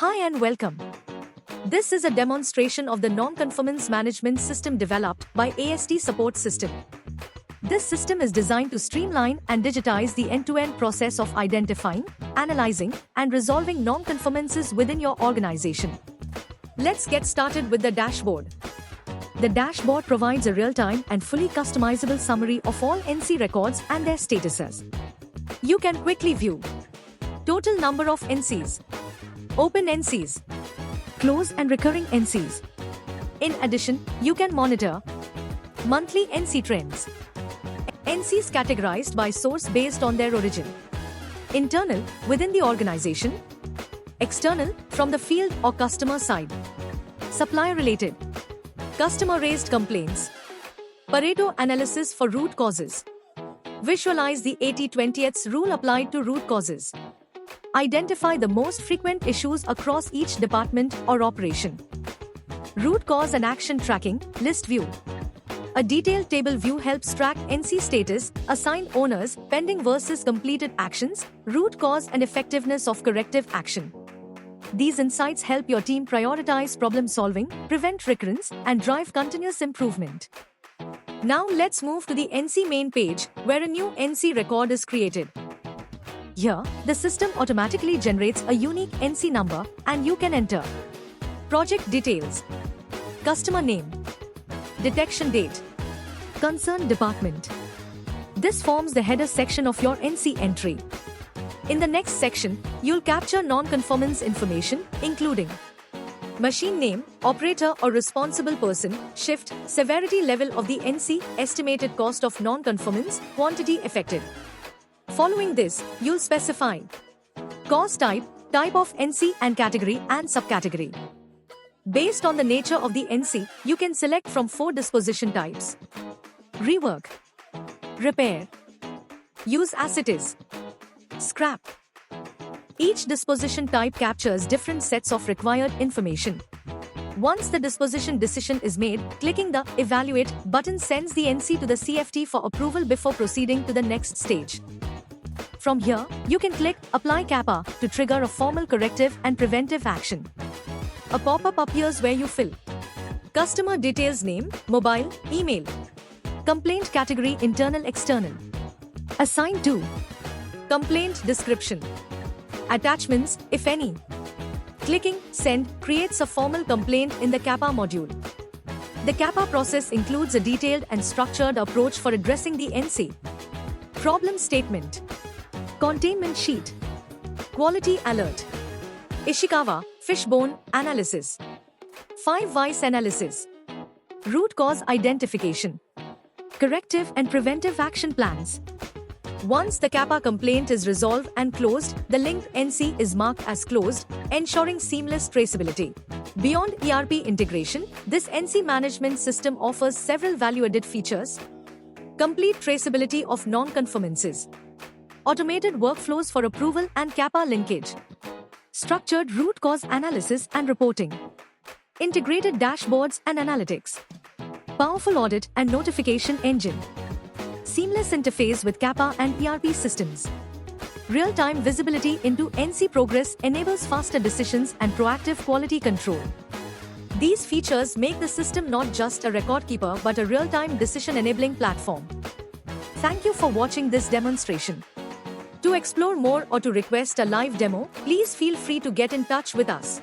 Hi and welcome. This is a demonstration of the Non-Conformance Management System developed by AST Support System. This system is designed to streamline and digitize the end-to-end process of identifying, analyzing, and resolving non-conformances within your organization. Let's get started with the dashboard. The dashboard provides a real-time and fully customizable summary of all NC records and their statuses. You can quickly view total number of NCs, open NCs, close and recurring NCs. In addition, you can monitor monthly NC trends. NCs categorized by source based on their origin. Internal, within the organization. External, from the field or customer side. Supplier related. Customer raised complaints. Pareto analysis for root causes. Visualize the 80-20th rule applied to root causes. Identify the most frequent issues across each department or operation. Root cause and action tracking, list view. A detailed table view helps track NC status, assigned owners, pending versus completed actions, root cause and effectiveness of corrective action. These insights help your team prioritize problem solving, prevent recurrence, and drive continuous improvement. Now let's move to the NC main page, where a new NC record is created. Here, the system automatically generates a unique NC number, and you can enter project details, customer name, detection date, concerned department. This forms the header section of your NC entry. In the next section, you'll capture non-conformance information, including machine name, operator or responsible person, shift, severity level of the NC, estimated cost of non-conformance, quantity affected. Following this, you'll specify cause type, type of NC and category and subcategory. Based on the nature of the NC, you can select from 4 disposition types: rework, repair, use as it is, scrap. Each disposition type captures different sets of required information. Once the disposition decision is made, clicking the Evaluate button sends the NC to the CFT for approval before proceeding to the next stage. From here, you can click Apply CAPA to trigger a formal corrective and preventive action. A pop-up appears where you fill customer details: name, mobile, email, complaint category internal-external, assigned to, complaint description, attachments, if any. Clicking Send creates a formal complaint in the CAPA module. The CAPA process includes a detailed and structured approach for addressing the NC. Problem statement, containment sheet, quality alert, Ishikawa, fishbone analysis, 5 whys analysis, root cause identification, corrective and preventive action plans. Once the CAPA complaint is resolved and closed, the linked NC is marked as closed, ensuring seamless traceability. Beyond ERP integration, this NC management system offers several value-added features: complete traceability of non-conformances, automated workflows for approval and CAPA linkage, structured root cause analysis and reporting, integrated dashboards and analytics, powerful audit and notification engine, seamless interface with CAPA and ERP systems. Real-time visibility into NC progress enables faster decisions and proactive quality control. These features make the system not just a record keeper but a real-time decision-enabling platform. Thank you for watching this demonstration. To explore more or to request a live demo, please feel free to get in touch with us.